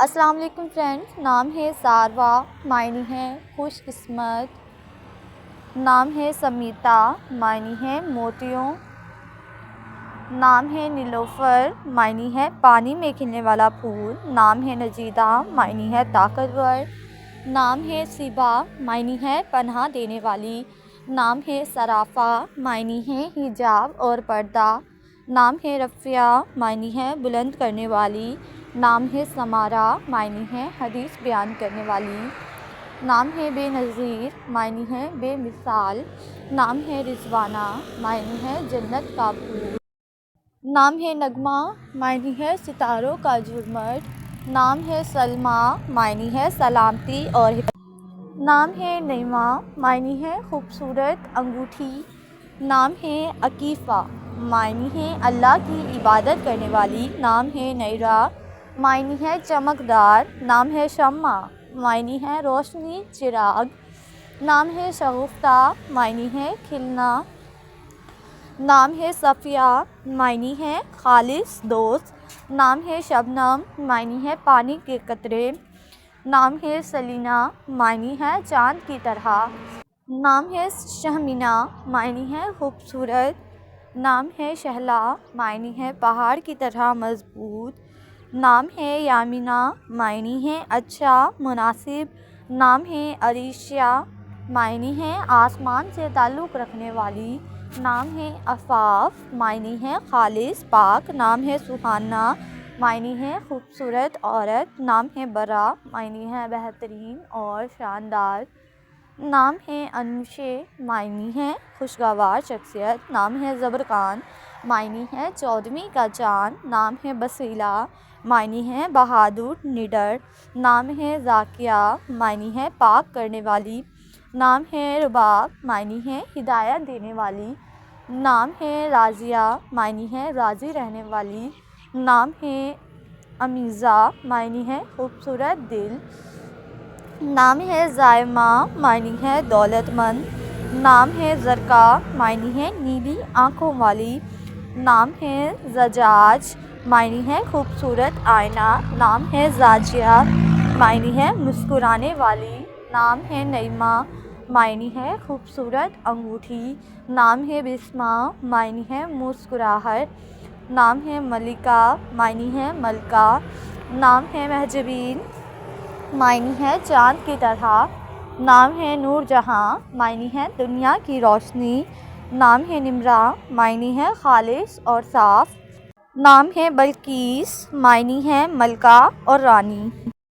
السلام علیکم فرینڈز، نام ہے ساروا، معنی ہے خوش قسمت۔ نام ہے سمیتا، معنی ہے موتیوں۔ نام ہے نیلوفر، معنی ہے پانی میں کھلنے والا پھول۔ نام ہے نجیدہ، معنی ہے طاقتور۔ نام ہے صبا، معنی ہے پناہ دینے والی۔ نام ہے صرافہ، معنی ہے حجاب اور پردہ۔ نام ہے رفیہ، معنی ہے بلند کرنے والی۔ نام ہے سمارہ، معنی ہے حدیث بیان کرنے والی۔ نام ہے بے نظیر، معنی ہے بے مثال۔ نام ہے رضوانہ، معنی ہے جنت کا پھول۔ نام ہے نغمہ، معنی ہے ستاروں کا جھرمٹ۔ نام ہے سلمیٰ، معنی ہے سلامتی اور حفاظت۔ نام ہے نعمہ، معنی ہے خوبصورت انگوٹھی۔ نام ہے عکیفہ، معنی ہے اللہ کی عبادت کرنے والی۔ نام ہے نیرہ، معنی ہے چمکدار۔ نام ہے شمع، معنی ہے روشنی چراغ۔ نام ہے شگفتہ، معنی ہے کھلنا۔ نام ہے صفیہ، معنی ہے خالص دوست۔ نام ہے شبنم، معنی ہے پانی کے قطرے۔ نام ہے سلینا، معنی ہے چاند کی طرح۔ نام ہے شہمینا، معنی ہے خوبصورت۔ نام ہے شہلا، معنی ہے پہاڑ کی طرح مضبوط۔ نام ہے یامینہ، معنی ہے اچھا مناسب۔ نام ہے عریشہ، معنی ہے آسمان سے تعلق رکھنے والی۔ نام ہے عفاف، معنی ہے خالص پاک۔ نام ہے سہانا، معنی ہے خوبصورت عورت۔ نام ہے برا، معنی ہے بہترین اور شاندار۔ نام ہے انوشے، معنی ہے خوشگوار شخصیت۔ نام ہے زبرقان، معنی ہے 14ویں کا چاند۔ نام ہے بسیلہ، معنی ہے بہادر نڈر۔ نام ہے زاکیہ، معنی ہے پاک کرنے والی۔ نام ہے رباب، معنی ہے ہدایت دینے والی۔ نام ہے راضیہ، معنی ہے راضی رہنے والی۔ نام ہے امیزہ، معنی ہے خوبصورت دل۔ نام ہے زائمہ، معنی ہے دولت مند۔ نام ہے زرقا، معنی ہے نیلی آنکھوں والی۔ نام ہے زجاج، معنی ہے خوبصورت آئینہ۔ نام ہے زاجیہ، معنی ہے مسکرانے والی۔ نام ہے نعیمہ، معنی ہے خوبصورت انگوٹھی۔ نام ہے بسمہ، معنی ہے مسکراہٹ۔ نام ہے ملکہ، معنی ہے ملکہ۔ نام ہے مہجبین، معنی ہے چاند کی طرح۔ نام ہے نور جہاں، معنی ہے دنیا کی روشنی۔ نام ہے نمرہ، معنی ہے خالص اور صاف۔ نام ہے بلقیس، معنی ہے ملکہ اور رانی۔